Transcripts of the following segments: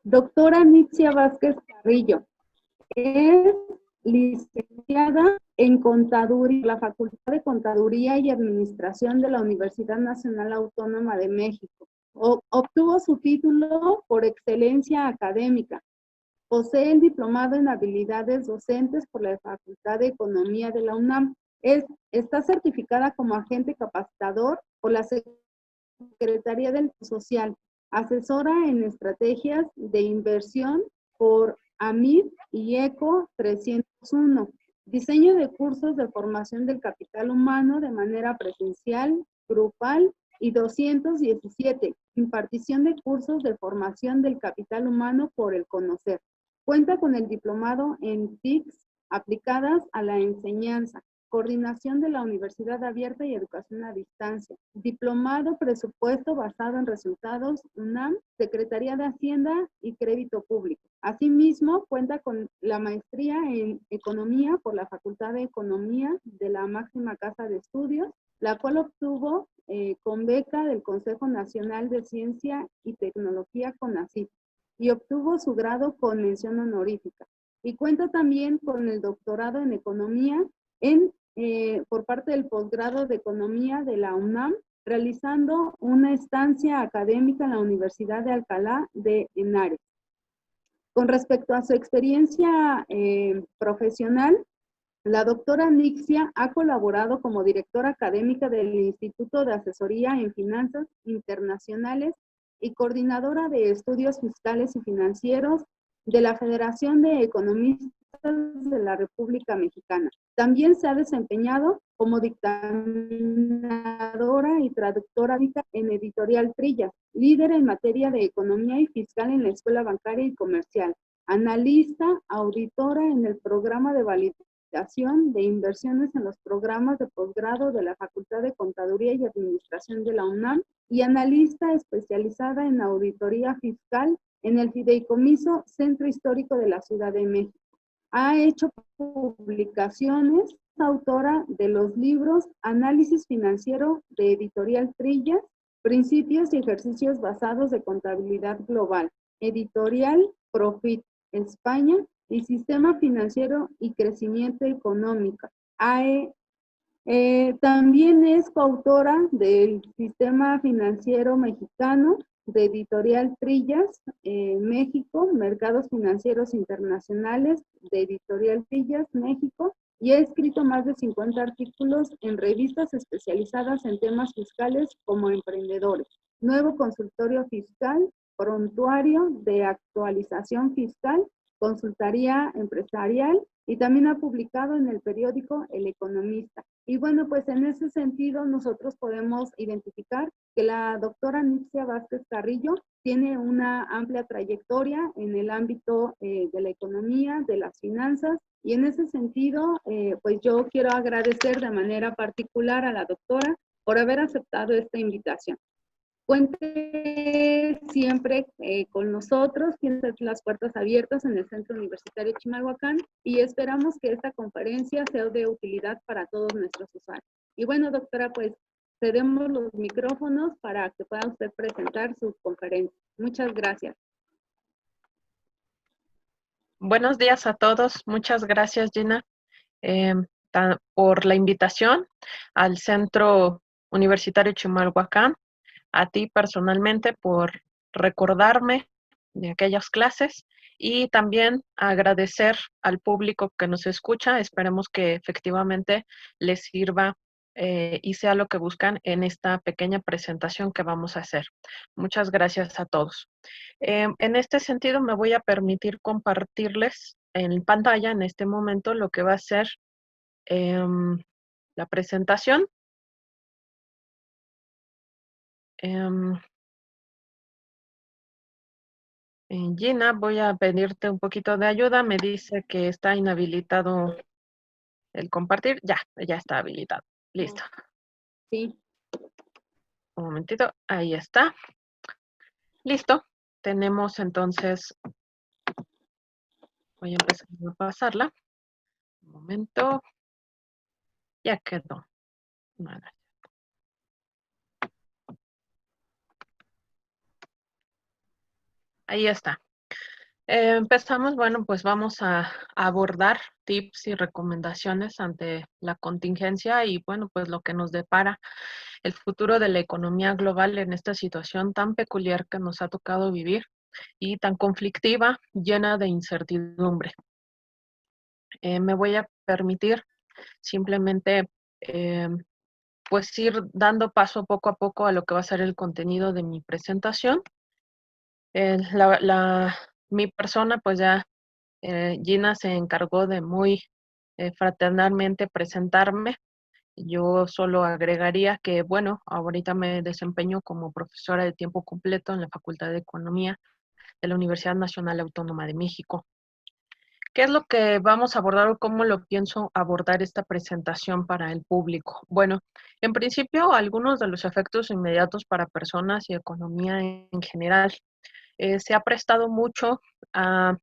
Doctora Nitzia Vázquez Carrillo. Es licenciada en Contaduría, la Facultad de Contaduría y Administración de la Universidad Nacional Autónoma de México. Obtuvo su título por excelencia académica. Posee el diplomado en habilidades docentes por la Facultad de Economía de la UNAM. Está certificada como agente capacitador por la Secretaría del Social, asesora en estrategias de inversión por AMID y ECO 301, diseño de cursos de formación del capital humano de manera presencial, grupal y 217, impartición de cursos de formación del capital humano por el conocer. Cuenta con el diplomado en TICs aplicadas a la enseñanza, coordinación de la Universidad Abierta y educación a distancia, diplomado presupuesto basado en resultados UNAM, Secretaría de Hacienda y Crédito Público. Asimismo, cuenta con la maestría en Economía por la Facultad de Economía de la máxima casa de estudios, la cual obtuvo con beca del Consejo Nacional de Ciencia y Tecnología CONACYT, y obtuvo su grado con mención honorífica. Y cuenta también con el doctorado en Economía por parte del posgrado de Economía de la UNAM, realizando una estancia académica en la Universidad de Alcalá de Henares. Con respecto a su experiencia profesional, la doctora Nitzia ha colaborado como directora académica del Instituto de Asesoría en Finanzas Internacionales y coordinadora de estudios fiscales y financieros de la Federación de Economistas de la República Mexicana. También se ha desempeñado como dictaminadora y traductora en Editorial Trillas, líder en materia de economía y fiscal en la Escuela Bancaria y Comercial, analista, auditora en el programa de validación de inversiones en los programas de posgrado de la Facultad de Contaduría y Administración de la UNAM y analista especializada en auditoría fiscal en el Fideicomiso Centro Histórico de la Ciudad de México. Ha hecho publicaciones, es autora de los libros Análisis Financiero de Editorial Trillas, Principios y Ejercicios Basados de Contabilidad Global, Editorial Profit, España, y Sistema Financiero y Crecimiento Económico. También es coautora del Sistema Financiero Mexicano, de Editorial Trillas, México, Mercados Financieros Internacionales, de Editorial Trillas, México, y ha escrito más de 50 artículos en revistas especializadas en temas fiscales como Emprendedores, Nuevo Consultorio Fiscal, Prontuario de Actualización Fiscal, Consultoría Empresarial, y también ha publicado en el periódico El Economista. Y bueno, pues en ese sentido nosotros podemos identificar que la doctora Nitzia Vázquez Carrillo tiene una amplia trayectoria en el ámbito de la economía, de las finanzas, y en ese sentido, pues yo quiero agradecer de manera particular a la doctora por haber aceptado esta invitación. Cuente siempre con nosotros, tiene las puertas abiertas en el Centro Universitario Chimalhuacán, y esperamos que esta conferencia sea de utilidad para todos nuestros usuarios. Y bueno, doctora, pues cedemos los micrófonos para que pueda usted presentar su conferencia. Muchas gracias. Buenos días a todos. Muchas gracias, Gina, por la invitación al Centro Universitario Chimalhuacán. A ti personalmente por recordarme de aquellas clases, y también agradecer al público que nos escucha. Esperemos que efectivamente les sirva y sea lo que buscan en esta pequeña presentación que vamos a hacer. Muchas gracias a todos. En este sentido, me voy a permitir compartirles en pantalla en este momento lo que va a ser la presentación. Gina, voy a pedirte un poquito de ayuda. Me dice que está inhabilitado el compartir. Ya está habilitado. Listo. Sí. Un momentito. Ahí está. Listo. Tenemos entonces... Voy a empezar a pasarla. Un momento. Ya quedó. Vale. Ahí está. Empezamos, bueno, pues vamos a abordar tips y recomendaciones ante la contingencia y, bueno, pues lo que nos depara el futuro de la economía global en esta situación tan peculiar que nos ha tocado vivir y tan conflictiva, llena de incertidumbre. Me voy a permitir simplemente, eh, pues ir dando paso poco a poco a lo que va a ser el contenido de mi presentación. Eh, la, la- Mi persona, pues ya Gina se encargó de muy fraternalmente presentarme. Yo solo agregaría que, bueno, ahorita me desempeño como profesora de tiempo completo en la Facultad de Economía de la Universidad Nacional Autónoma de México. ¿Qué es lo que vamos a abordar o cómo lo pienso abordar esta presentación para el público? Bueno, en principio, algunos de los efectos inmediatos para personas y economía en general. Se ha prestado mucho a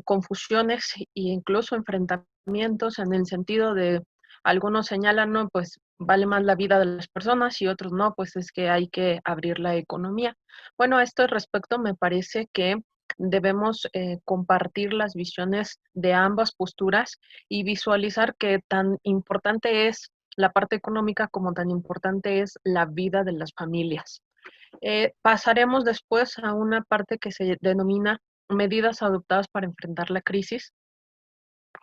confusiones e incluso enfrentamientos en el sentido de algunos señalan, no, pues vale más la vida de las personas y otros no, pues es que hay que abrir la economía. Bueno, a este respecto me parece que debemos compartir las visiones de ambas posturas y visualizar que tan importante es la parte económica como tan importante es la vida de las familias. Pasaremos después a una parte que se denomina medidas adoptadas para enfrentar la crisis,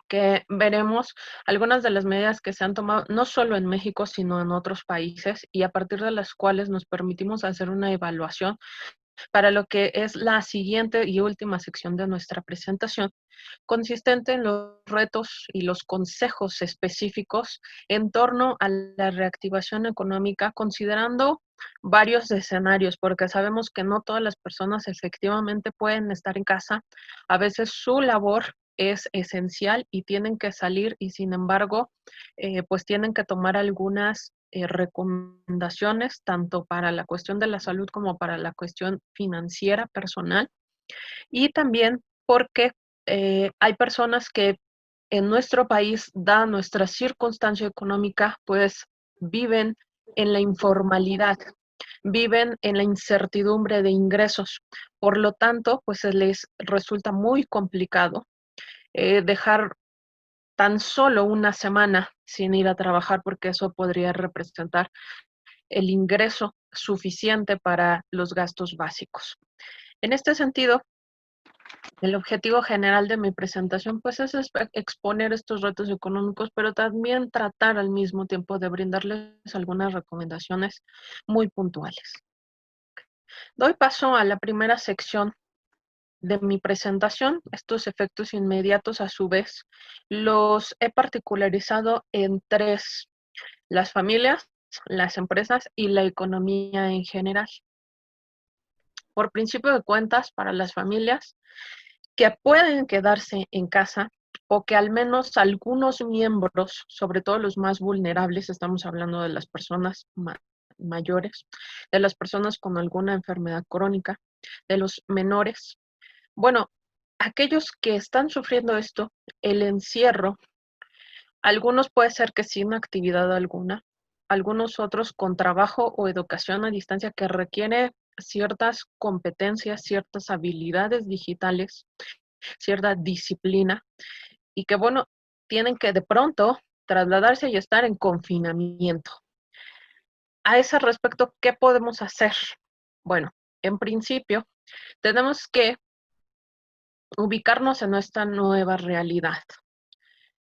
que veremos algunas de las medidas que se han tomado no solo en México, sino en otros países, y a partir de las cuales nos permitimos hacer una evaluación para lo que es la siguiente y última sección de nuestra presentación, consistente en los retos y los consejos específicos en torno a la reactivación económica, considerando varios escenarios, porque sabemos que no todas las personas efectivamente pueden estar en casa. A veces su labor es esencial y tienen que salir y sin embargo, pues tienen que tomar algunas recomendaciones tanto para la cuestión de la salud como para la cuestión financiera personal y también porque hay personas que en nuestro país, dada nuestra circunstancia económica, pues viven en la informalidad, viven en la incertidumbre de ingresos. Por lo tanto, pues se les resulta muy complicado dejar tan solo una semana sin ir a trabajar porque eso podría representar el ingreso suficiente para los gastos básicos. En este sentido, el objetivo general de mi presentación pues es exponer estos retos económicos, pero también tratar al mismo tiempo de brindarles algunas recomendaciones muy puntuales. Doy paso a la primera sección de mi presentación. Estos efectos inmediatos, a su vez, los he particularizado en tres: las familias, las empresas y la economía en general. Por principio de cuentas, para las familias que pueden quedarse en casa o que al menos algunos miembros, sobre todo los más vulnerables, estamos hablando de las personas mayores, de las personas con alguna enfermedad crónica, de los menores. Bueno, aquellos que están sufriendo esto, el encierro, algunos puede ser que sin actividad alguna, algunos otros con trabajo o educación a distancia que requiere ciertas competencias, ciertas habilidades digitales, cierta disciplina y que, bueno, tienen que de pronto trasladarse y estar en confinamiento. A ese respecto, ¿qué podemos hacer? Bueno, en principio, tenemos que ubicarnos en esta nueva realidad.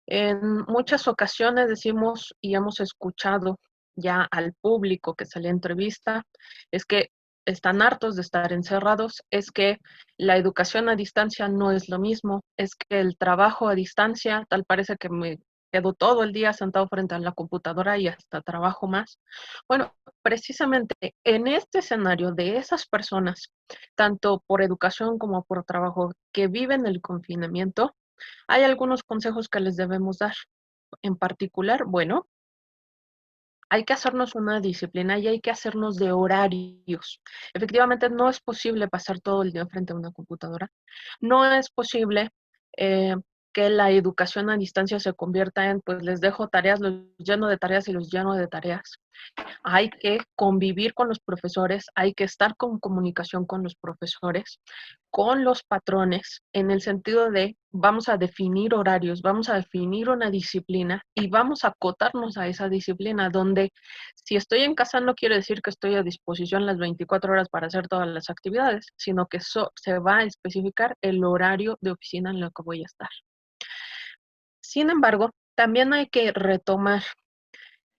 En muchas ocasiones decimos y hemos escuchado ya al público que se le entrevista, es que están hartos de estar encerrados, es que la educación a distancia no es lo mismo, es que el trabajo a distancia, tal parece que me quedo todo el día sentado frente a la computadora y hasta trabajo más. Bueno, precisamente en este escenario de esas personas, tanto por educación como por trabajo, que viven el confinamiento, hay algunos consejos que les debemos dar. En particular, bueno, hay que hacernos una disciplina y hay que hacernos de horarios. Efectivamente, no es posible pasar todo el día frente a una computadora. No es posible que la educación a distancia se convierta en, pues les dejo tareas, los lleno de tareas y los lleno de tareas. Hay que convivir con los profesores, hay que estar con comunicación con los profesores, con los patrones, en el sentido de vamos a definir horarios, vamos a definir una disciplina y vamos a acotarnos a esa disciplina, donde si estoy en casa no quiere decir que estoy a disposición las 24 horas para hacer todas las actividades, sino que se va a especificar el horario de oficina en lo que voy a estar. Sin embargo, también hay que retomar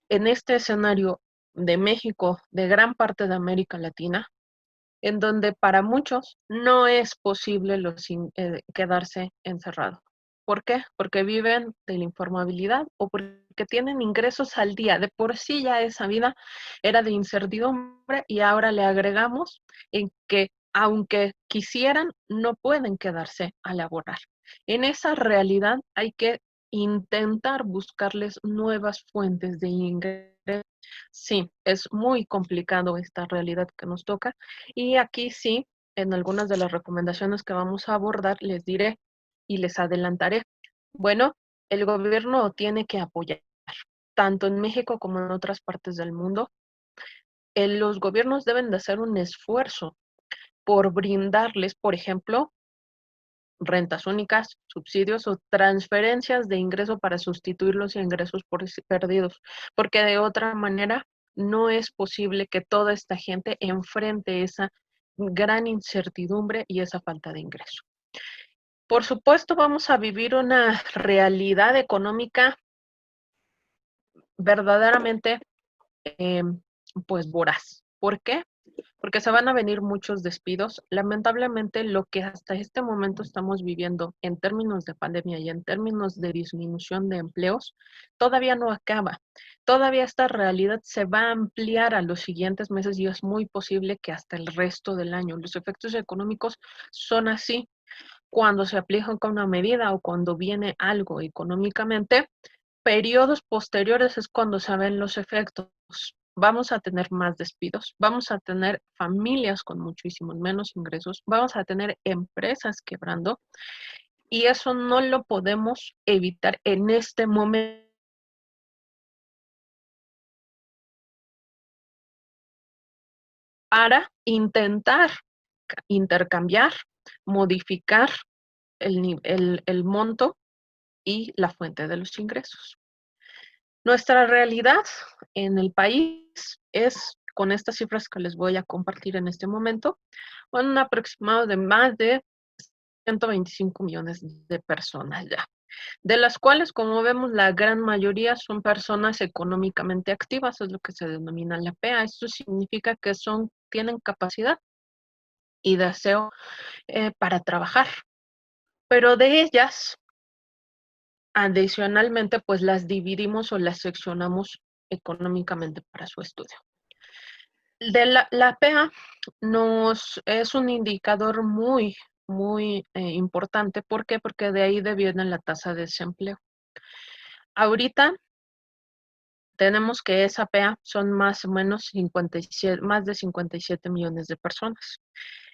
en este escenario de México, de gran parte de América Latina, en donde para muchos no es posible quedarse encerrado. ¿Por qué? Porque viven de la informabilidad o porque tienen ingresos al día. De por sí ya esa vida era de incertidumbre y ahora le agregamos en que aunque quisieran, no pueden quedarse a laborar. En esa realidad hay que intentar buscarles nuevas fuentes de ingresos. Sí, es muy complicado esta realidad que nos toca y aquí sí, en algunas de las recomendaciones que vamos a abordar, les diré y les adelantaré. Bueno, el gobierno tiene que apoyar, tanto en México como en otras partes del mundo. Los gobiernos deben de hacer un esfuerzo por brindarles, por ejemplo, rentas únicas, subsidios o transferencias de ingreso para sustituir los ingresos perdidos, porque de otra manera no es posible que toda esta gente enfrente esa gran incertidumbre y esa falta de ingreso. Por supuesto, vamos a vivir una realidad económica verdaderamente, eh, pues, voraz. ¿Por qué? Porque se van a venir muchos despidos. Lamentablemente, lo que hasta este momento estamos viviendo en términos de pandemia y en términos de disminución de empleos, todavía no acaba. Todavía esta realidad se va a ampliar a los siguientes meses y es muy posible que hasta el resto del año. Los efectos económicos son así. Cuando se aplica con una medida o cuando viene algo económicamente, periodos posteriores es cuando se ven los efectos. Vamos a tener más despidos, vamos a tener familias con muchísimos menos ingresos, vamos a tener empresas quebrando y eso no lo podemos evitar en este momento para intentar intercambiar, modificar el monto y la fuente de los ingresos. Nuestra realidad en el país es, con estas cifras que les voy a compartir en este momento, un aproximado de más de 125 millones de personas ya, de las cuales, como vemos, la gran mayoría son personas económicamente activas, es lo que se denomina la PEA. Esto significa que tienen capacidad y deseo para trabajar, pero de ellas, adicionalmente, pues las dividimos o las seccionamos económicamente para su estudio. La PEA es un indicador muy, muy importante. ¿Por qué? Porque de ahí deviene la tasa de desempleo. Ahorita tenemos que esa PEA son más o menos más de 57 millones de personas.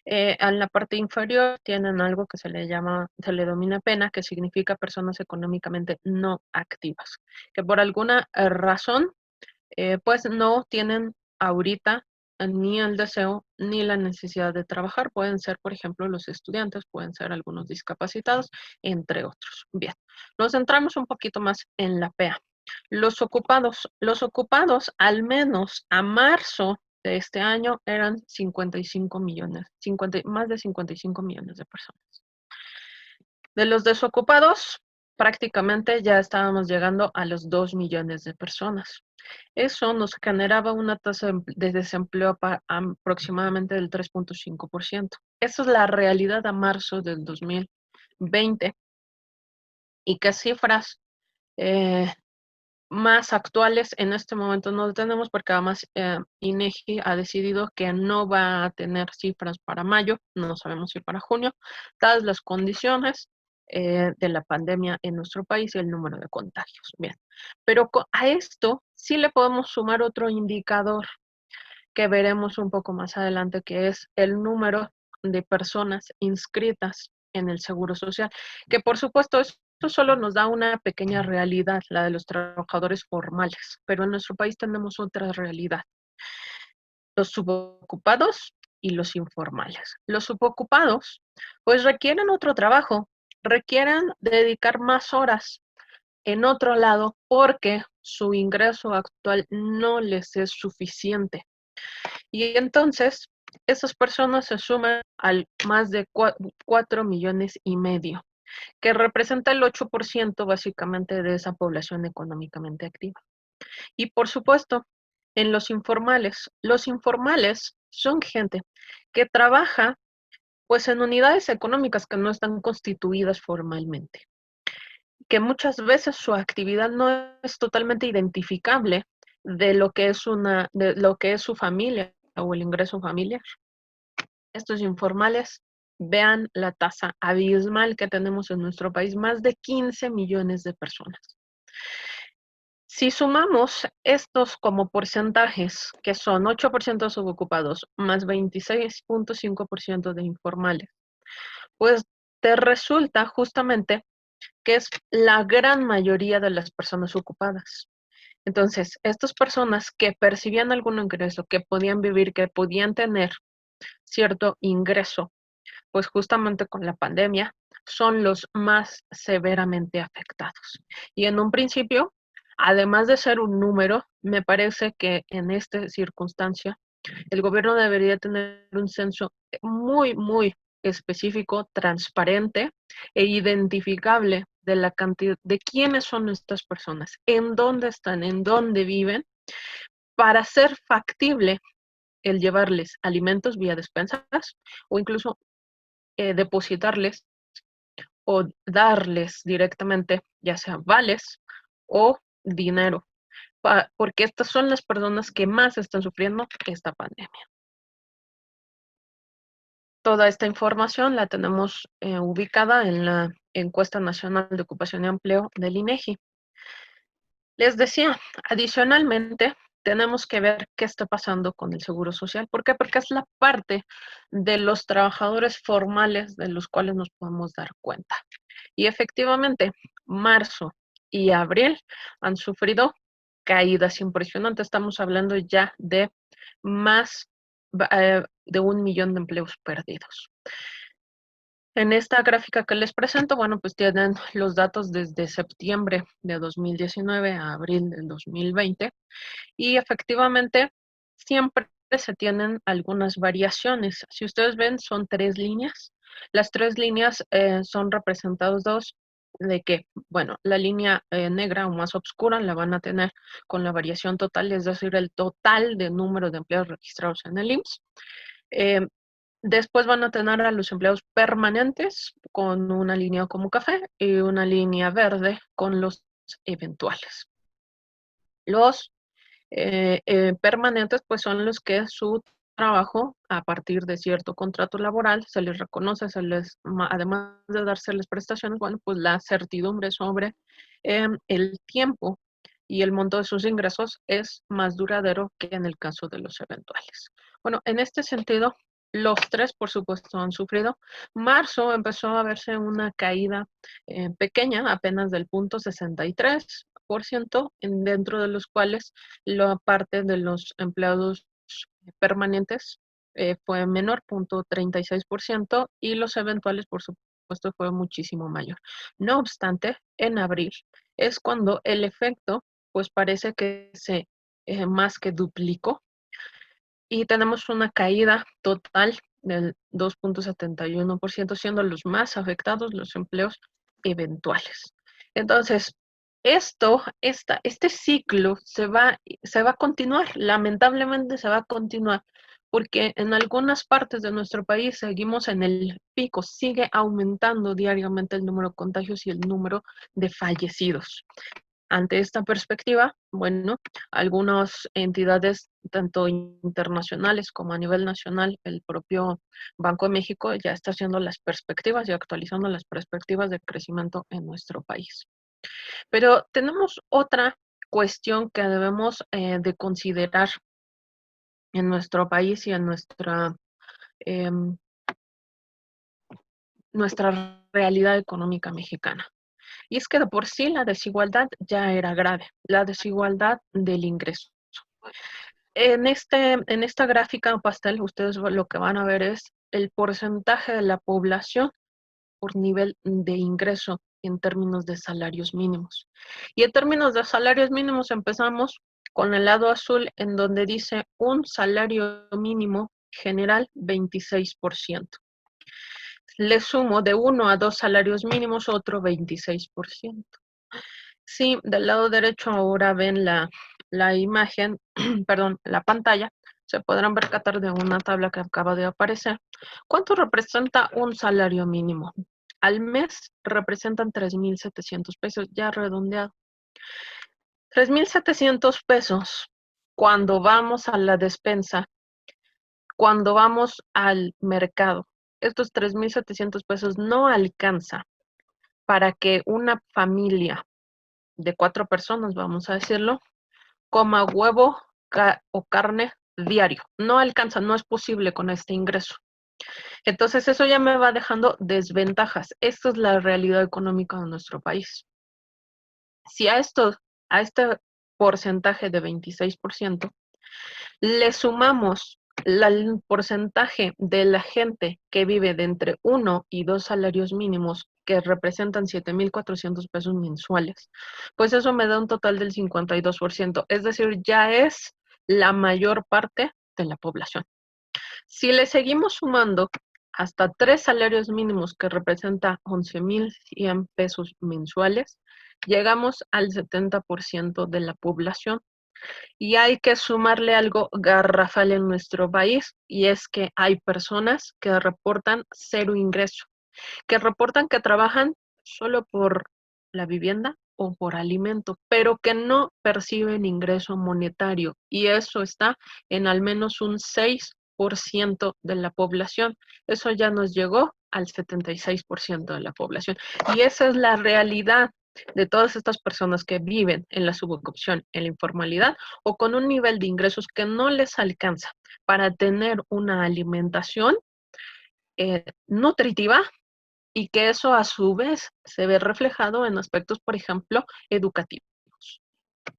En la parte inferior tienen algo que se le denomina PENA, que significa personas económicamente no activas, que por alguna razón pues no tienen ahorita ni el deseo ni la necesidad de trabajar. Pueden ser, por ejemplo, los estudiantes, pueden ser algunos discapacitados, entre otros. Bien, nos centramos un poquito más en la PEA. Los ocupados al menos a marzo de este año eran 55 millones, más de 55 millones de personas. De los desocupados, prácticamente ya estábamos llegando a los 2 millones de personas. Eso nos generaba una tasa de desempleo aproximadamente del 3.5%. Esa es la realidad a marzo del 2020. ¿Y qué cifras más actuales en este momento no tenemos? Porque además INEGI ha decidido que no va a tener cifras para mayo, no sabemos si para junio, dadas las condiciones de la pandemia en nuestro país y el número de contagios. Bien, pero a esto sí le podemos sumar otro indicador que veremos un poco más adelante, que es el número de personas inscritas en el Seguro Social, que por supuesto es solo nos da una pequeña realidad, la de los trabajadores formales, pero en nuestro país tenemos otra realidad, los subocupados y los informales. Los subocupados, pues requieren otro trabajo, requieren dedicar más horas en otro lado porque su ingreso actual no les es suficiente. Y entonces, esas personas se suman al más de 4,5 millones, que representa el 8% básicamente de esa población económicamente activa. Y por supuesto, en los informales son gente que trabaja pues en unidades económicas que no están constituidas formalmente, que muchas veces su actividad no es totalmente identificable de lo que es de lo que es su familia o el ingreso familiar. Estos informales, vean la tasa abismal que tenemos en nuestro país, más de 15 millones de personas. Si sumamos estos como porcentajes, que son 8% subocupados más 26,5% de informales, pues te resulta justamente que es la gran mayoría de las personas ocupadas. Entonces, estas personas que percibían algún ingreso, que podían vivir, que podían tener cierto ingreso, pues justamente con la pandemia, son los más severamente afectados. Y en un principio, además de ser un número, me parece que en esta circunstancia, el gobierno debería tener un censo muy, muy específico, transparente e identificable de la cantidad, de quiénes son estas personas, en dónde están, en dónde viven, para hacer factible el llevarles alimentos vía despensas o incluso depositarles o darles directamente, ya sea vales o dinero, porque estas son las personas que más están sufriendo esta pandemia. Toda esta información la tenemos ubicada en la Encuesta Nacional de Ocupación y Empleo del INEGI. Les decía, adicionalmente, tenemos que ver qué está pasando con el Seguro Social. ¿Por qué? Porque es la parte de los trabajadores formales de los cuales nos podemos dar cuenta. Y efectivamente, marzo y abril han sufrido caídas impresionantes. Estamos hablando ya de más de 1 millón de empleos perdidos. En esta gráfica que les presento, bueno, pues tienen los datos desde septiembre de 2019 a abril del 2020 y efectivamente siempre se tienen algunas variaciones. Si ustedes ven, son 3 líneas. Las 3 líneas son representados dos de que, bueno, la línea negra o más oscura la van a tener con la variación total, es decir, el total de número de empleados registrados en el IMSS. Después van a tener a los empleados permanentes con una línea como café y una línea verde con los eventuales. Los permanentes pues son los que su trabajo a partir de cierto contrato laboral se les reconoce, además de dárseles prestaciones, bueno, pues la certidumbre sobre el tiempo y el monto de sus ingresos es más duradero que en el caso de los eventuales. Bueno, en este sentido, los 3, por supuesto, han sufrido. Marzo empezó a verse una caída pequeña, apenas del 0,63%, dentro de los cuales la parte de los empleados permanentes fue menor, 0,36%, y los eventuales, por supuesto, fue muchísimo mayor. No obstante, en abril es cuando el efecto, pues parece que se más que duplicó, y tenemos una caída total del 2,71%, siendo los más afectados los empleos eventuales. Entonces, este ciclo se va a continuar, lamentablemente se va a continuar, porque en algunas partes de nuestro país seguimos en el pico, sigue aumentando diariamente el número de contagios y el número de fallecidos. Ante esta perspectiva, bueno, algunas entidades, tanto internacionales como a nivel nacional, el propio Banco de México ya está haciendo las perspectivas y actualizando las perspectivas de crecimiento en nuestro país. Pero tenemos otra cuestión que debemos de considerar en nuestro país y en nuestra realidad económica mexicana. Y es que de por sí la desigualdad ya era grave, la desigualdad del ingreso. En esta gráfica pastel, ustedes lo que van a ver es el porcentaje de la población por nivel de ingreso en términos de salarios mínimos. Y en términos de salarios mínimos empezamos con el lado azul en donde dice un salario mínimo general 26%. Le sumo de 1 a 2 salarios mínimos otro 26%. Sí, del lado derecho ahora ven la imagen, perdón, la pantalla. Se podrán percatar de una tabla que acaba de aparecer. ¿Cuánto representa un salario mínimo? Al mes representan 3,700 pesos, ya redondeado. 3,700 pesos cuando vamos a la despensa, cuando vamos al mercado. Estos 3,700 pesos no alcanza para que una familia de 4 personas, vamos a decirlo, coma huevo o carne diario. No alcanza, no es posible con este ingreso. Entonces eso ya me va dejando desventajas. Esta es la realidad económica de nuestro país. Si a este porcentaje de 26%, le sumamos el porcentaje de la gente que vive de entre 1 y 2 salarios mínimos, que representan 7,400 pesos mensuales, pues eso me da un total del 52%, es decir, ya es la mayor parte de la población. Si le seguimos sumando hasta 3 salarios mínimos, que representa 11,100 pesos mensuales, llegamos al 70% de la población. Y hay que sumarle algo garrafal en nuestro país, y es que hay personas que reportan cero ingreso, que reportan que trabajan solo por la vivienda o por alimento, pero que no perciben ingreso monetario, y eso está en al menos un 6% de la población. Eso ya nos llegó al 76% de la población. Y esa es la realidad de todas estas personas que viven en la subocupación, en la informalidad o con un nivel de ingresos que no les alcanza para tener una alimentación nutritiva, y que eso a su vez se ve reflejado en aspectos, por ejemplo, educativos. En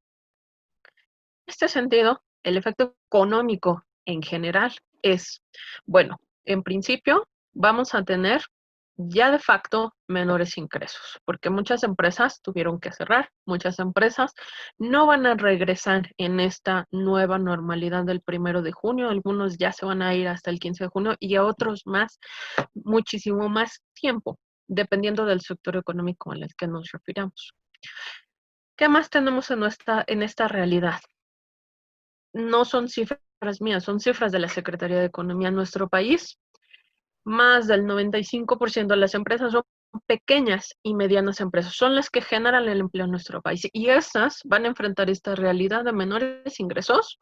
este sentido, el efecto económico en general es, bueno, en principio vamos a tener ya de facto menores ingresos, porque muchas empresas tuvieron que cerrar, muchas empresas no van a regresar en esta nueva normalidad del 1 de junio, algunos ya se van a ir hasta el 15 de junio y a otros más, muchísimo más tiempo, dependiendo del sector económico al que nos refiramos. ¿Qué más tenemos en esta realidad? No son cifras mías, son cifras de la Secretaría de Economía en nuestro país. Más del 95% de las empresas son pequeñas y medianas empresas, son las que generan el empleo en nuestro país, y esas van a enfrentar esta realidad de menores ingresos,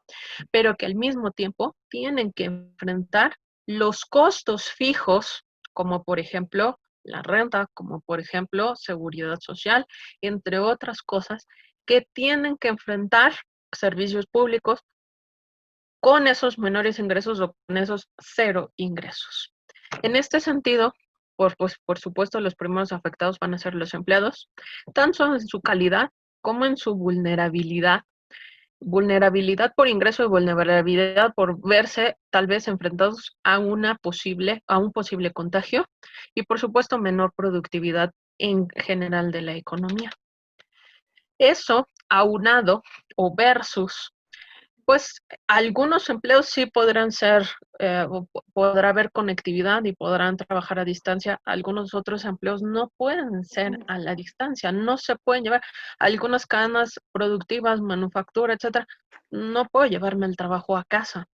pero que al mismo tiempo tienen que enfrentar los costos fijos, como por ejemplo la renta, como por ejemplo seguridad social, entre otras cosas, que tienen que enfrentar servicios públicos con esos menores ingresos o con esos cero ingresos. En este sentido, por supuesto, los primeros afectados van a ser los empleados, tanto en su calidad como en su vulnerabilidad. Vulnerabilidad por ingreso y vulnerabilidad por verse tal vez enfrentados a un posible contagio, y por supuesto menor productividad en general de la economía. Eso aunado o versus, pues algunos empleos sí podrán ser, podrá haber conectividad y podrán trabajar a distancia. Algunos otros empleos no pueden ser a la distancia, no se pueden llevar. Algunas cadenas productivas, manufactura, etcétera, no puedo llevarme el trabajo a casa,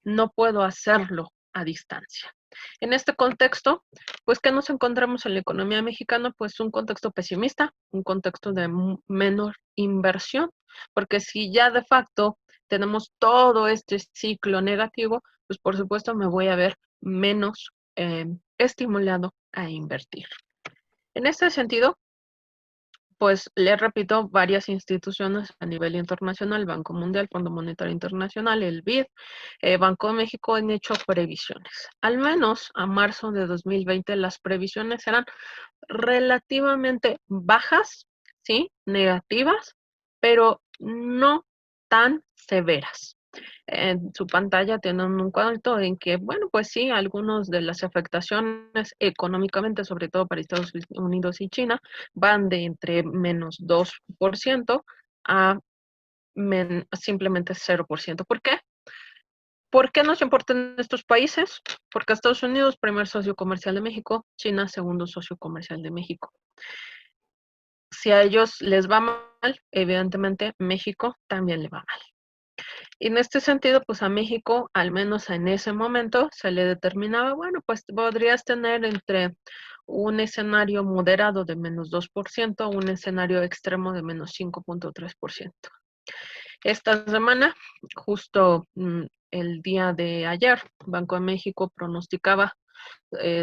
no puedo hacerlo a distancia. En este contexto, pues, ¿qué nos encontramos en la economía mexicana? Pues un contexto pesimista, un contexto de menor inversión, porque si ya de facto tenemos todo este ciclo negativo, pues por supuesto me voy a ver menos estimulado a invertir. En este sentido, pues les repito, varias instituciones a nivel internacional, Banco Mundial, Fondo Monetario Internacional, el BID, Banco de México han hecho previsiones. Al menos a marzo de 2020 las previsiones eran relativamente bajas, ¿sí? Negativas, pero no tan severas. En su pantalla tienen un cuadro en que, bueno, pues sí, algunas de las afectaciones económicamente, sobre todo para Estados Unidos y China, van de entre menos 2% a simplemente 0%. ¿Por qué? ¿Por qué nos importan estos países? Porque Estados Unidos, primer socio comercial de México, China, segundo socio comercial de México. Si a ellos les va mal, evidentemente México también le va mal. Y en este sentido, pues a México, al menos en ese momento, se le determinaba, bueno, pues podrías tener entre un escenario moderado de menos 2%, un escenario extremo de menos 5.3%. Esta semana, justo el día de ayer, Banco de México pronosticaba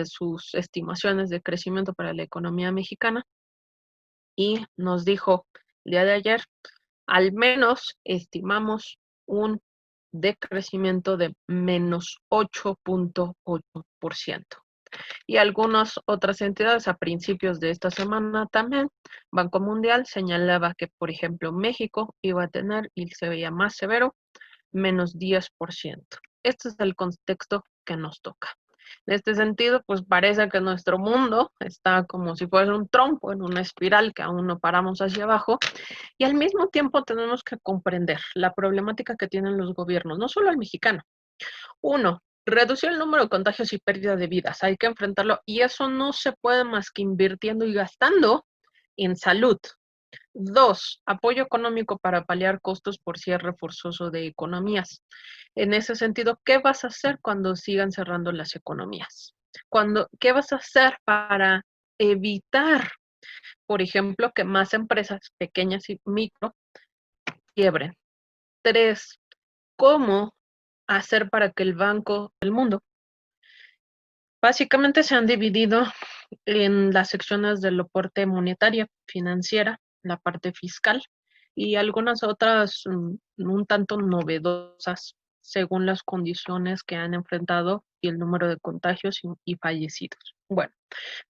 sus estimaciones de crecimiento para la economía mexicana y nos dijo el día de ayer, al menos estimamos un decrecimiento de menos 8.8%. Y algunas otras entidades a principios de esta semana también, Banco Mundial señalaba que, por ejemplo, México iba a tener, y se veía más severo, menos 10%. Este es el contexto que nos toca. En este sentido, pues parece que nuestro mundo está como si fuese un trompo en una espiral que aún no paramos hacia abajo y al mismo tiempo tenemos que comprender la problemática que tienen los gobiernos, no solo el mexicano. Uno, reducir el número de contagios y pérdida de vidas, hay que enfrentarlo y eso no se puede más que invirtiendo y gastando en salud. Dos, apoyo económico para paliar costos por cierre forzoso de economías. En ese sentido, ¿qué vas a hacer cuando sigan cerrando las economías? ¿Qué vas a hacer para evitar, por ejemplo, que más empresas pequeñas y micro quiebren? Tres, ¿cómo hacer para que el Banco del Mundo? Básicamente se han dividido en las secciones de la parte monetaria, financiera, la parte fiscal y algunas otras un tanto novedosas según las condiciones que han enfrentado y el número de contagios y fallecidos. Bueno,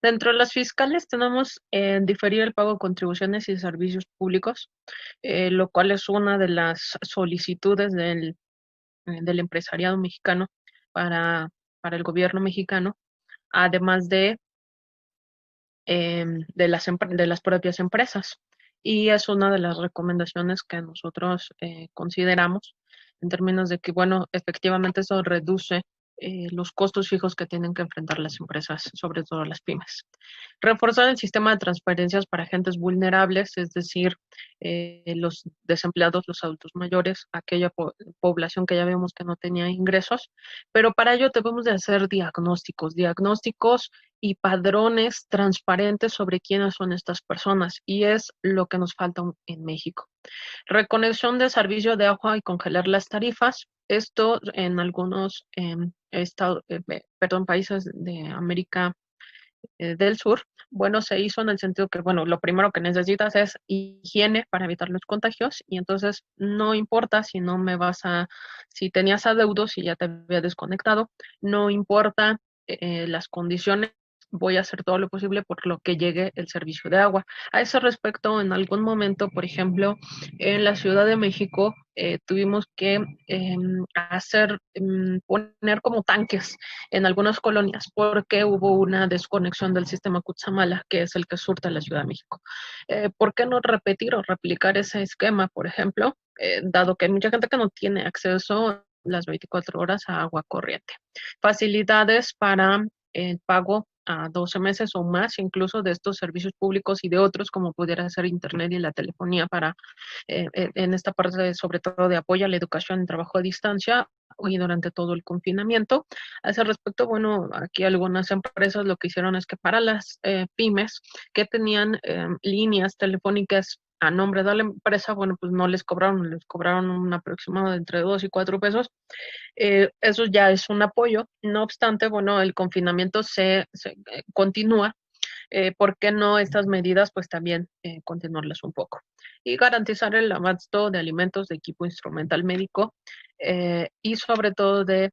dentro de las fiscales tenemos diferir el pago de contribuciones y servicios públicos, lo cual es una de las solicitudes del empresariado mexicano para, para el gobierno mexicano, además de las propias empresas. Y es una de las recomendaciones que nosotros consideramos en términos de que, bueno, efectivamente eso reduce los costos fijos que tienen que enfrentar las empresas, sobre todo las pymes. Reforzar el sistema de transferencias para agentes vulnerables, es decir, los desempleados, los adultos mayores, aquella población que ya vemos que no tenía ingresos, pero para ello debemos de hacer diagnósticos y padrones transparentes sobre quiénes son estas personas, y es lo que nos falta en México. Reconexión de servicio de agua y congelar las tarifas. Esto en algunos países de América del Sur, bueno, se hizo en el sentido que, bueno, lo primero que necesitas es higiene para evitar los contagios y entonces no importa si no me vas a, si tenías adeudos y ya te había desconectado, no importa las condiciones, voy a hacer todo lo posible por lo que llegue el servicio de agua. A ese respecto, en algún momento, por ejemplo, en la Ciudad de México, tuvimos que poner como tanques en algunas colonias porque hubo una desconexión del sistema Cutzamala, que es el que surta la Ciudad de México. ¿Por qué no repetir o replicar ese esquema, por ejemplo, dado que hay mucha gente que no tiene acceso las 24 horas a agua corriente? Facilidades para el pago a 12 meses o más, incluso de estos servicios públicos y de otros, como pudiera ser Internet y la telefonía para en esta parte, sobre todo de apoyo a la educación y trabajo a distancia y durante todo el confinamiento. A ese respecto, bueno, aquí algunas empresas lo que hicieron es que para las pymes que tenían líneas telefónicas a nombre de la empresa, bueno, pues no les cobraron un aproximado de entre 2 y 4 pesos. Eso ya es un apoyo. No obstante, bueno, el confinamiento se continúa ¿por qué no estas medidas pues también continuarlas un poco? Y garantizar el abasto de alimentos, de equipo instrumental médico y sobre todo de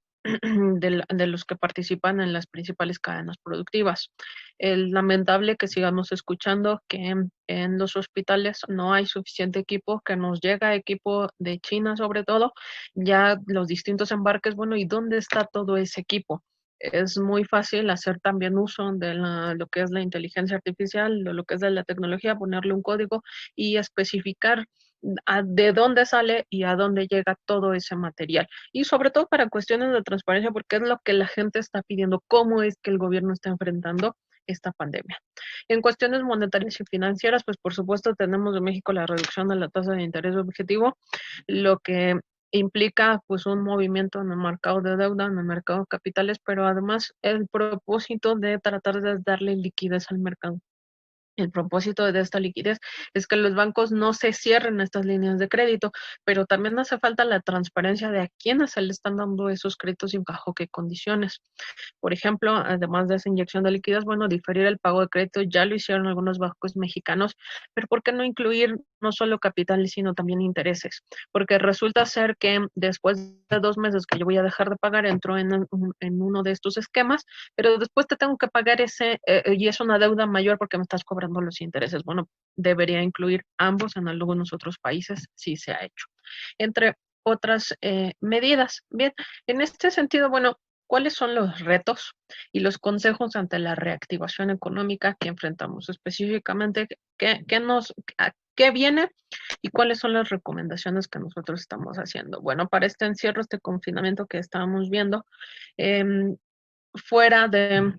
los que participan en las principales cadenas productivas. Es lamentable que sigamos escuchando que en los hospitales no hay suficiente equipo, que nos llega equipo de China sobre todo, ya los distintos embarques, bueno, ¿y dónde está todo ese equipo? Es muy fácil hacer también uso de lo que es la inteligencia artificial, lo que es de la tecnología, ponerle un código y especificar de dónde sale y a dónde llega todo ese material. Y sobre todo para cuestiones de transparencia, porque es lo que la gente está pidiendo, cómo es que el gobierno está enfrentando esta pandemia. En cuestiones monetarias y financieras, pues por supuesto tenemos en México la reducción de la tasa de interés objetivo, lo que implica pues un movimiento en el mercado de deuda, en el mercado de capitales, pero además el propósito de tratar de darle liquidez al mercado. El propósito de esta liquidez es que los bancos no se cierren estas líneas de crédito, pero también hace falta la transparencia de a quiénes se le están dando esos créditos y bajo qué condiciones. Por ejemplo, además de esa inyección de liquidez, bueno, diferir el pago de crédito, ya lo hicieron algunos bancos mexicanos, pero ¿por qué no incluir no solo capitales, sino también intereses? Porque resulta ser que después de 2 meses que yo voy a dejar de pagar, entro en uno de estos esquemas, pero después te tengo que pagar y es una deuda mayor porque me estás cobrando los intereses. Bueno, debería incluir ambos, en algunos otros países sí se ha hecho. Entre otras medidas. Bien, en este sentido, bueno, ¿cuáles son los retos y los consejos ante la reactivación económica que enfrentamos? Específicamente, ¿qué viene y cuáles son las recomendaciones que nosotros estamos haciendo? Bueno, para este encierro, este confinamiento que estábamos viendo, fuera de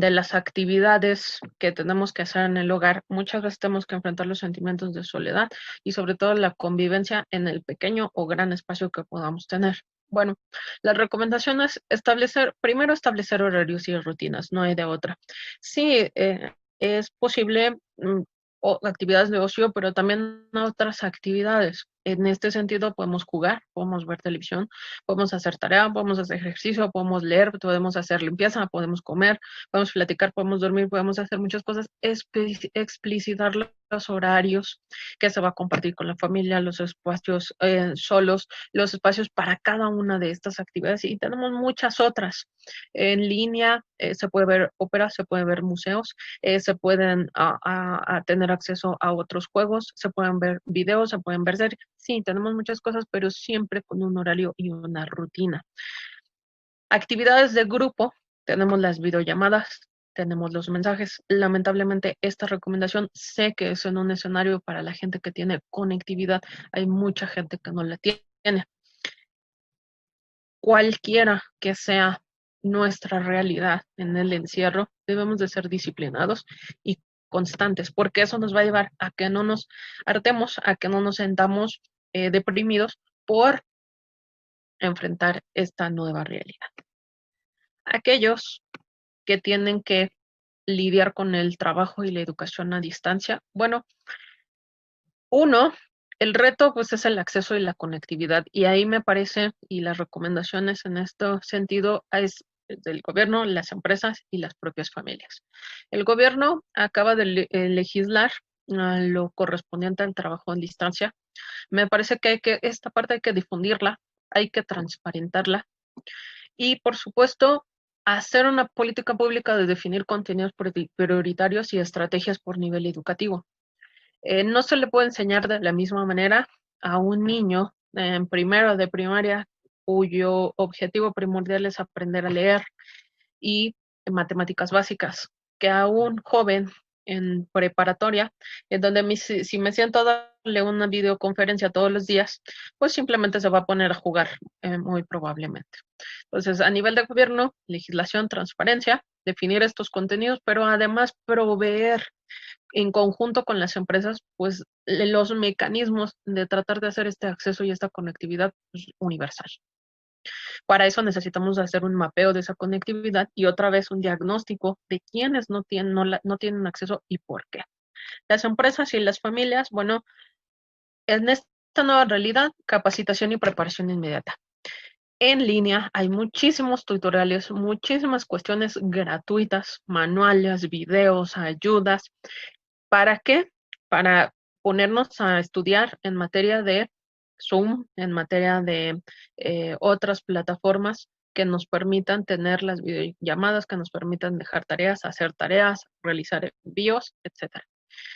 las actividades que tenemos que hacer en el hogar, muchas veces tenemos que enfrentar los sentimientos de soledad y sobre todo la convivencia en el pequeño o gran espacio que podamos tener. Bueno, la recomendación es primero establecer horarios y rutinas, no hay de otra. Sí, es posible actividades de ocio, pero también otras actividades. En este sentido, podemos jugar, podemos ver televisión, podemos hacer tarea, podemos hacer ejercicio, podemos leer, podemos hacer limpieza, podemos comer, podemos platicar, podemos dormir, podemos hacer muchas cosas, explicitar los horarios que se va a compartir con la familia, los espacios solos, los espacios para cada una de estas actividades y tenemos muchas otras. En línea se puede ver ópera, se puede ver museos, se pueden tener acceso a otros juegos, se pueden ver videos, se pueden ver series. Sí, tenemos muchas cosas, pero siempre con un horario y una rutina. Actividades de grupo, tenemos las videollamadas, tenemos los mensajes. Lamentablemente, esta recomendación sé que es en un escenario para la gente que tiene conectividad. Hay mucha gente que no la tiene. Cualquiera que sea nuestra realidad en el encierro, debemos de ser disciplinados y constantes, porque eso nos va a llevar a que no nos hartemos, a que no nos sentamos deprimidos por enfrentar esta nueva realidad. Aquellos que tienen que lidiar con el trabajo y la educación a distancia, bueno, uno, el reto pues es el acceso y la conectividad y ahí me parece y las recomendaciones en este sentido es del gobierno, las empresas y las propias familias. El gobierno acaba de legislar lo correspondiente al trabajo en distancia. Me parece que esta parte hay que difundirla, hay que transparentarla y por supuesto hacer una política pública de definir contenidos prioritarios y estrategias por nivel educativo. No se le puede enseñar de la misma manera a un niño en primero de primaria cuyo objetivo primordial es aprender a leer y matemáticas básicas, que a un joven en preparatoria, en donde si me siento a darle una videoconferencia todos los días, pues simplemente se va a poner a jugar, muy probablemente. Entonces, a nivel de gobierno, legislación, transparencia, definir estos contenidos, pero además proveer en conjunto con las empresas, pues los mecanismos de tratar de hacer este acceso y esta conectividad pues, universal. Para eso necesitamos hacer un mapeo de esa conectividad y otra vez un diagnóstico de quiénes no tienen acceso y por qué. Las empresas y las familias, bueno, en esta nueva realidad, capacitación y preparación inmediata. en línea, hay muchísimos tutoriales, muchísimas cuestiones gratuitas, manuales, videos, ayudas. ¿Para qué? Para ponernos a estudiar en materia de Zoom, en materia de otras plataformas que nos permitan tener las videollamadas, que nos permitan dejar tareas, hacer tareas, realizar envíos, etcétera.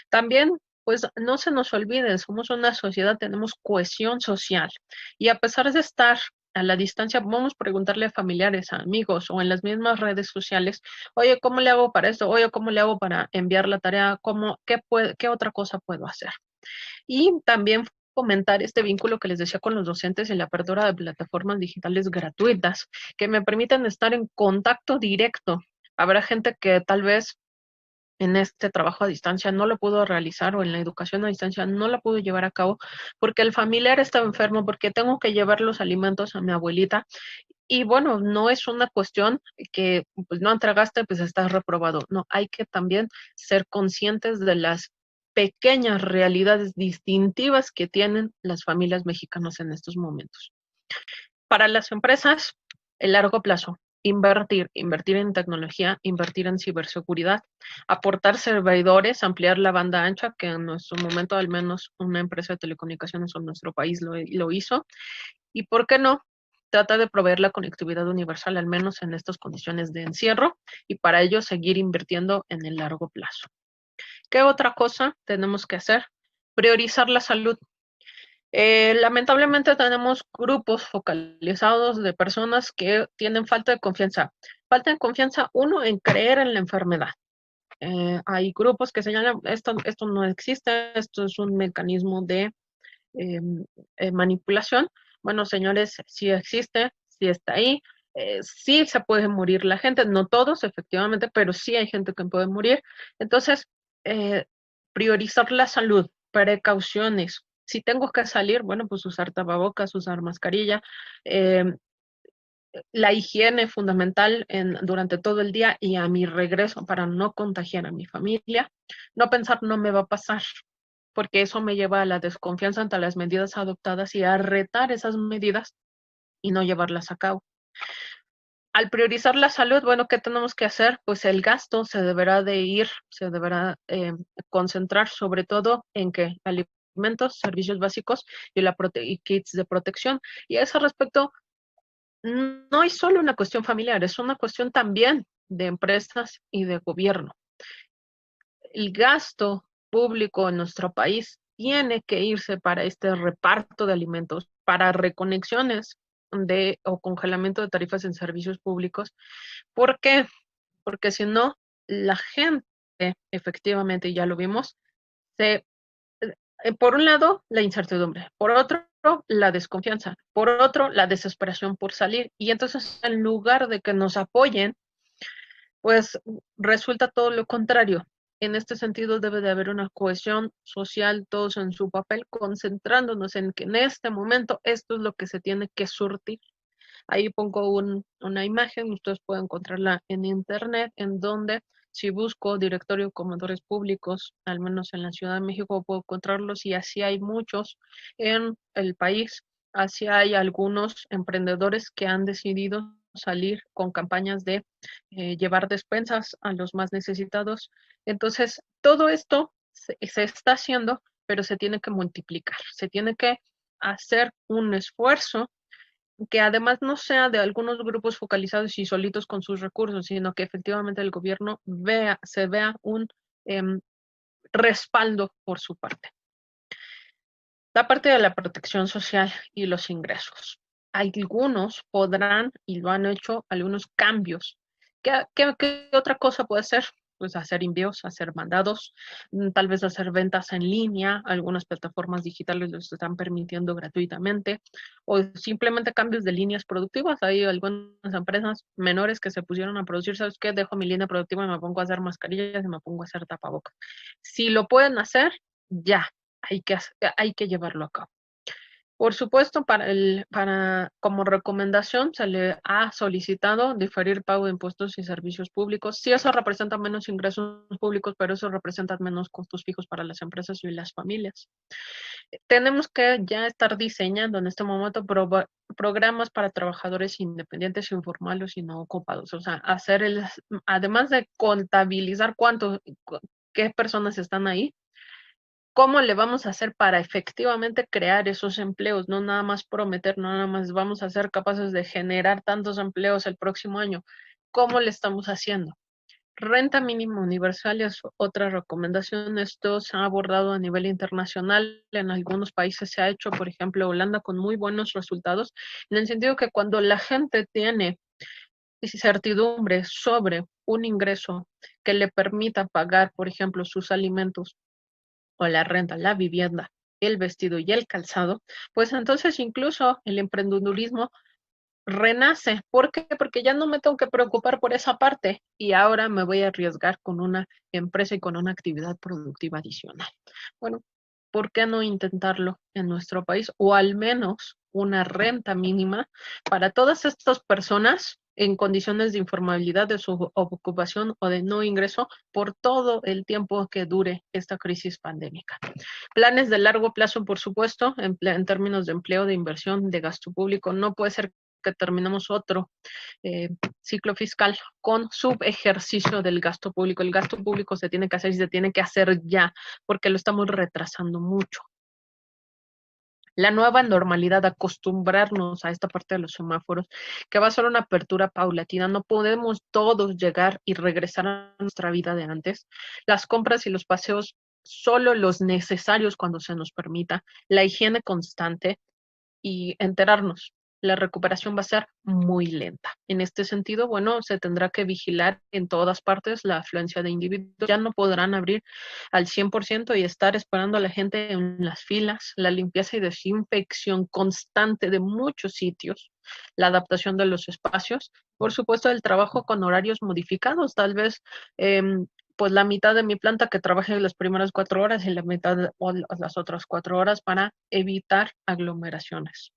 También, pues no se nos olvide, somos una sociedad, tenemos cohesión social y a pesar de estar a la distancia, vamos a preguntarle a familiares, a amigos o en las mismas redes sociales, oye, ¿cómo le hago para esto? Oye, ¿cómo le hago para enviar la tarea? ¿Qué otra cosa puedo hacer? Y también fomentar este vínculo que les decía con los docentes y la apertura de plataformas digitales gratuitas que me permitan estar en contacto directo. Habrá gente que tal vez en este trabajo a distancia no lo pudo realizar o en la educación a distancia no la pudo llevar a cabo porque el familiar estaba enfermo, porque tengo que llevar los alimentos a mi abuelita. Y bueno, no es una cuestión que pues no entregaste, pues estás reprobado. No, hay que también ser conscientes de las pequeñas realidades distintivas que tienen las familias mexicanas en estos momentos. Para las empresas, el largo plazo, invertir en tecnología, invertir en ciberseguridad, aportar servidores, ampliar la banda ancha, que en nuestro momento al menos una empresa de telecomunicaciones en nuestro país lo hizo. Y por qué no, trata de proveer la conectividad universal, al menos en estas condiciones de encierro, y para ello seguir invirtiendo en el largo plazo. ¿Qué otra cosa tenemos que hacer? Priorizar la salud. Lamentablemente tenemos grupos focalizados de personas que tienen falta de confianza. Falta de confianza, uno, en creer en la enfermedad. Hay grupos que señalan, esto no existe, esto es un mecanismo de eh, manipulación. Bueno, señores, sí existe, sí está ahí, sí se puede morir la gente, no todos efectivamente, pero sí hay gente que puede morir. Entonces, eh, priorizar la salud, precauciones. Si tengo que salir, bueno, pues usar tapabocas, usar mascarilla, eh, la higiene fundamental durante todo el día y a mi regreso para no contagiar a mi familia. No pensar no me va a pasar, porque eso me lleva a la desconfianza ante las medidas adoptadas y a retar esas medidas y no llevarlas a cabo. Al priorizar la salud, bueno, ¿qué tenemos que hacer? Pues el gasto se deberá concentrar sobre todo en que alimentos, servicios básicos y kits de protección. Y a ese respecto, no es solo una cuestión familiar, es una cuestión también de empresas y de gobierno. El gasto público en nuestro país tiene que irse para este reparto de alimentos, para reconexiones o congelamiento de tarifas en servicios públicos. ¿Por qué? Porque si no, la gente, efectivamente, ya lo vimos, por un lado, la incertidumbre, por otro, la desconfianza, por otro, la desesperación por salir. Y entonces, en lugar de que nos apoyen, pues resulta todo lo contrario. En este sentido, debe de haber una cohesión social, todos en su papel, concentrándonos en que en este momento esto es lo que se tiene que surtir. Ahí pongo una imagen, ustedes pueden encontrarla en internet, en donde si busco directorio de comedores públicos, al menos en la Ciudad de México, puedo encontrarlos y así hay muchos en el país. Así hay algunos emprendedores que han decidido salir con campañas de llevar despensas a los más necesitados. Entonces, todo esto se está haciendo, pero se tiene que multiplicar, se tiene que hacer un esfuerzo que además no sea de algunos grupos focalizados y solitos con sus recursos, sino que efectivamente el gobierno se vea un eh, respaldo por su parte. La parte de la protección social y los ingresos. Algunos podrán, y lo han hecho, algunos cambios. ¿Qué otra cosa puede ser? Pues hacer envíos, hacer mandados, tal vez hacer ventas en línea, algunas plataformas digitales los están permitiendo gratuitamente, o simplemente cambios de líneas productivas. Hay algunas empresas menores que se pusieron a producir, ¿sabes qué? Dejo mi línea productiva y me pongo a hacer mascarillas y me pongo a hacer tapabocas. Si lo pueden hacer, ya, hay que llevarlo a cabo. Por supuesto, como recomendación se le ha solicitado diferir pago de impuestos y servicios públicos. Sí, eso representa menos ingresos públicos, pero eso representa menos costos fijos para las empresas y las familias. Tenemos que ya estar diseñando en este momento programas para trabajadores independientes, informales y no ocupados. O sea, además de contabilizar qué personas están ahí, ¿cómo le vamos a hacer para efectivamente crear esos empleos? No nada más prometer, no nada más vamos a ser capaces de generar tantos empleos el próximo año. ¿Cómo le estamos haciendo? Renta mínima universal es otra recomendación. Esto se ha abordado a nivel internacional. En algunos países se ha hecho, por ejemplo, Holanda, con muy buenos resultados, en el sentido que cuando la gente tiene certidumbre sobre un ingreso que le permita pagar, por ejemplo, sus alimentos o la renta, la vivienda, el vestido y el calzado, pues entonces incluso el emprendedurismo renace. ¿Por qué? Porque ya no me tengo que preocupar por esa parte y ahora me voy a arriesgar con una empresa y con una actividad productiva adicional. Bueno, ¿por qué no intentarlo en nuestro país o al menos una renta mínima para todas estas personas en condiciones de informabilidad de su ocupación o de no ingreso por todo el tiempo que dure esta crisis pandémica? Planes de largo plazo, por supuesto, en términos de empleo, de inversión, de gasto público. No puede ser que terminemos otro eh, ciclo fiscal con subejercicio del gasto público. El gasto público se tiene que hacer y se tiene que hacer ya, porque lo estamos retrasando mucho. La nueva normalidad, acostumbrarnos a esta parte de los semáforos, que va a ser una apertura paulatina. No podemos todos llegar y regresar a nuestra vida de antes. Las compras y los paseos, solo los necesarios cuando se nos permita. La higiene constante y enterarnos. La recuperación va a ser muy lenta. En este sentido, bueno, se tendrá que vigilar en todas partes la afluencia de individuos. Ya no podrán abrir al 100% y estar esperando a la gente en las filas, la limpieza y desinfección constante de muchos sitios, la adaptación de los espacios, por supuesto, el trabajo con horarios modificados, tal vez pues la mitad de mi planta que trabaje las primeras 4 horas y la mitad o las otras 4 horas para evitar aglomeraciones.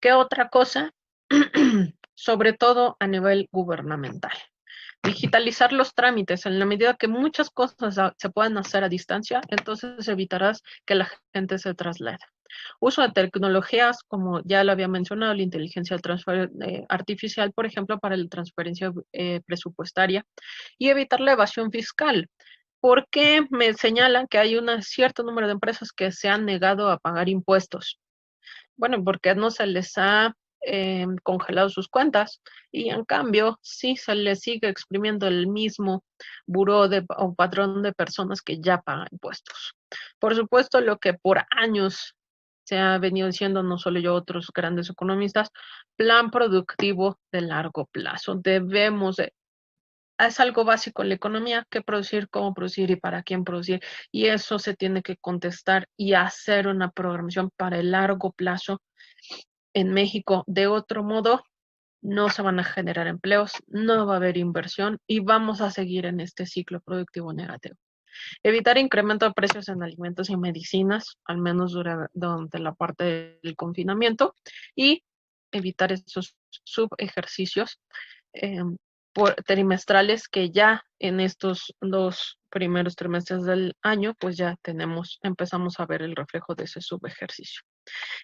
¿Qué otra cosa? Sobre todo a nivel gubernamental. Digitalizar los trámites en la medida que muchas cosas se puedan hacer a distancia, entonces evitarás que la gente se traslade. Uso de tecnologías, como ya lo había mencionado, la inteligencia artificial, por ejemplo, para la transferencia presupuestaria y evitar la evasión fiscal. ¿Por qué me señalan que hay un cierto número de empresas que se han negado a pagar impuestos? Bueno, porque no se les ha congelado sus cuentas y en cambio sí se les sigue exprimiendo el mismo buró o patrón de personas que ya pagan impuestos. Por supuesto, lo que por años se ha venido diciendo, no solo yo, otros grandes economistas, plan productivo de largo plazo. Es algo básico en la economía, qué producir, cómo producir y para quién producir. Y eso se tiene que contestar y hacer una programación para el largo plazo en México. De otro modo, no se van a generar empleos, no va a haber inversión y vamos a seguir en este ciclo productivo negativo. Evitar incremento de precios en alimentos y medicinas, al menos durante la parte del confinamiento, y evitar esos subejercicios eh, trimestrales que ya en estos 2 primeros trimestres del año, pues ya empezamos a ver el reflejo de ese subejercicio.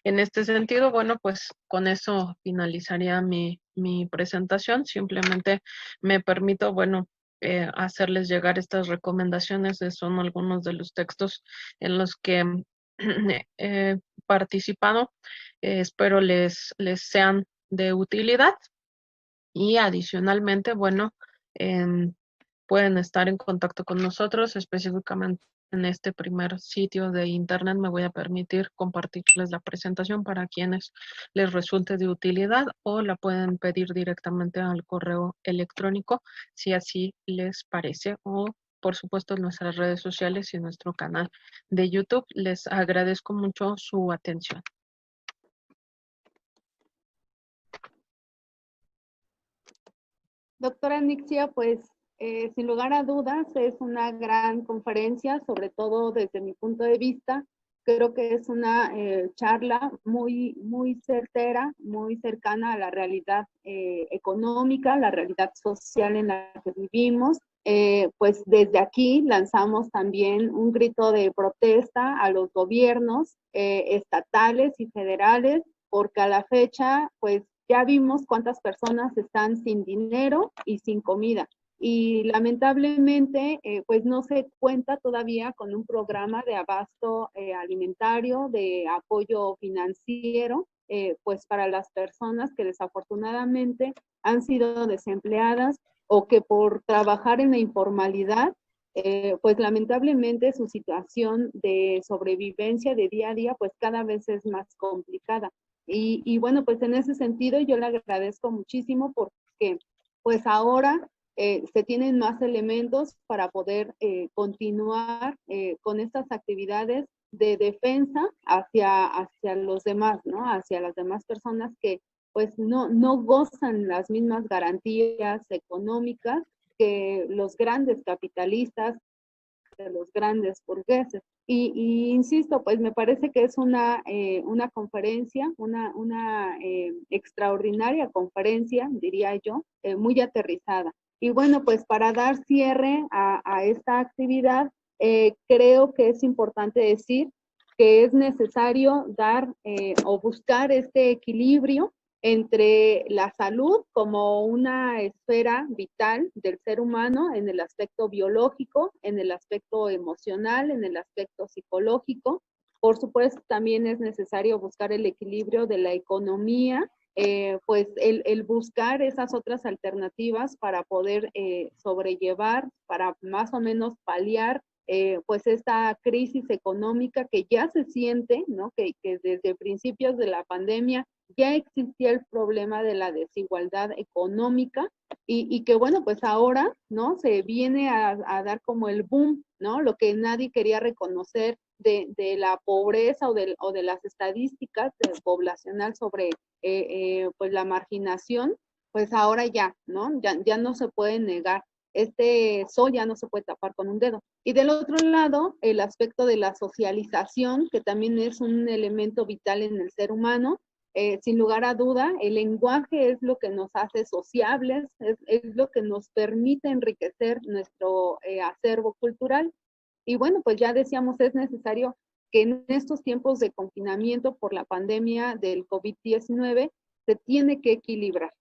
En este sentido, bueno, pues con eso finalizaría mi presentación. Simplemente me permito, bueno, hacerles llegar estas recomendaciones. Son algunos de los textos en los que he participado. Espero les sean de utilidad y adicionalmente, bueno, em, pueden estar en contacto con nosotros, específicamente en este primer sitio de internet. Me voy a permitir compartirles la presentación para quienes les resulte de utilidad o la pueden pedir directamente al correo electrónico si así les parece, o por supuesto en nuestras redes sociales y en nuestro canal de YouTube. Les agradezco mucho su atención. Doctora Nixia, pues sin lugar a dudas es una gran conferencia, sobre todo desde mi punto de vista, Creo que es una charla muy certera, muy cercana a la realidad económica, la realidad social en la que vivimos. Pues desde aquí lanzamos también un grito de protesta a los gobiernos estatales y federales, porque a la fecha, pues ya vimos cuántas personas están sin dinero y sin comida. Y lamentablemente, pues no se cuenta todavía con un programa de abasto alimentario, de apoyo financiero, pues para las personas que desafortunadamente han sido desempleadas o que por trabajar en la informalidad, pues lamentablemente su situación de sobrevivencia de día a día, pues cada vez es más complicada. Y bueno, pues en ese sentido yo le agradezco muchísimo porque pues ahora se tienen más elementos para poder continuar con estas actividades de defensa hacia los demás, ¿no? Hacia las demás personas que pues no gozan las mismas garantías económicas que los grandes capitalistas, de los grandes burgueses. Y insisto, pues me parece que es una conferencia, una extraordinaria conferencia, diría yo, muy aterrizada. Y bueno, pues para dar cierre a esta actividad, creo que es importante decir que es necesario dar o buscar este equilibrio entre la salud como una esfera vital del ser humano en el aspecto biológico, en el aspecto emocional, en el aspecto psicológico. Por supuesto, también es necesario buscar el equilibrio de la economía, pues el buscar esas otras alternativas para poder sobrellevar, para más o menos paliar pues esta crisis económica que ya se siente, ¿no? Que desde principios de la pandemia ya existía el problema de la desigualdad económica y que bueno, pues ahora, ¿no? Se viene a dar como el boom, ¿no? Lo que nadie quería reconocer de la pobreza o de las estadísticas poblacional sobre pues la marginación, pues ahora ya, ¿no? Ya no se puede negar. Este sol ya no se puede tapar con un dedo. Y del otro lado, el aspecto de la socialización, que también es un elemento vital en el ser humano. Sin lugar a duda, el lenguaje es lo que nos hace sociables, es lo que nos permite enriquecer nuestro acervo cultural. Y bueno, pues ya decíamos, es necesario que en estos tiempos de confinamiento por la pandemia del COVID-19 se tiene que equilibrar.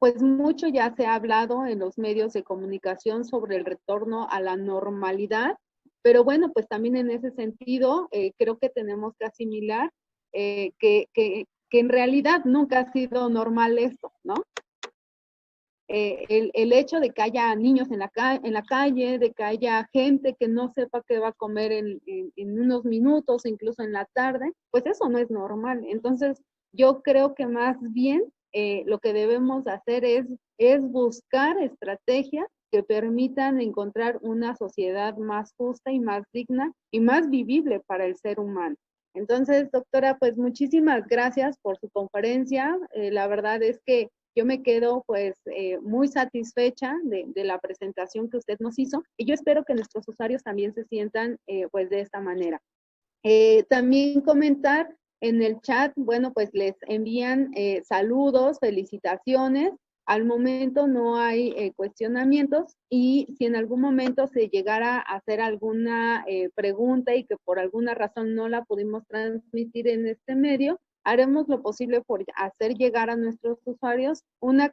Pues mucho ya se ha hablado en los medios de comunicación sobre el retorno a la normalidad, pero bueno, pues también en ese sentido creo que tenemos que asimilar que en realidad nunca ha sido normal esto, ¿no? El hecho de que haya niños en la calle, de que haya gente que no sepa qué va a comer en unos minutos, incluso en la tarde, pues eso no es normal. Entonces, yo creo que más bien lo que debemos hacer es buscar estrategias que permitan encontrar una sociedad más justa y más digna y más vivible para el ser humano. Entonces, doctora, pues muchísimas gracias por su conferencia. La verdad es que yo me quedo pues muy satisfecha de la presentación que usted nos hizo y yo espero que nuestros usuarios también se sientan pues de esta manera. También comentar en el chat, bueno, pues les envían saludos, felicitaciones. Al momento no hay cuestionamientos y si en algún momento se llegara a hacer alguna pregunta y que por alguna razón no la pudimos transmitir en este medio, haremos lo posible por hacer llegar a nuestros usuarios una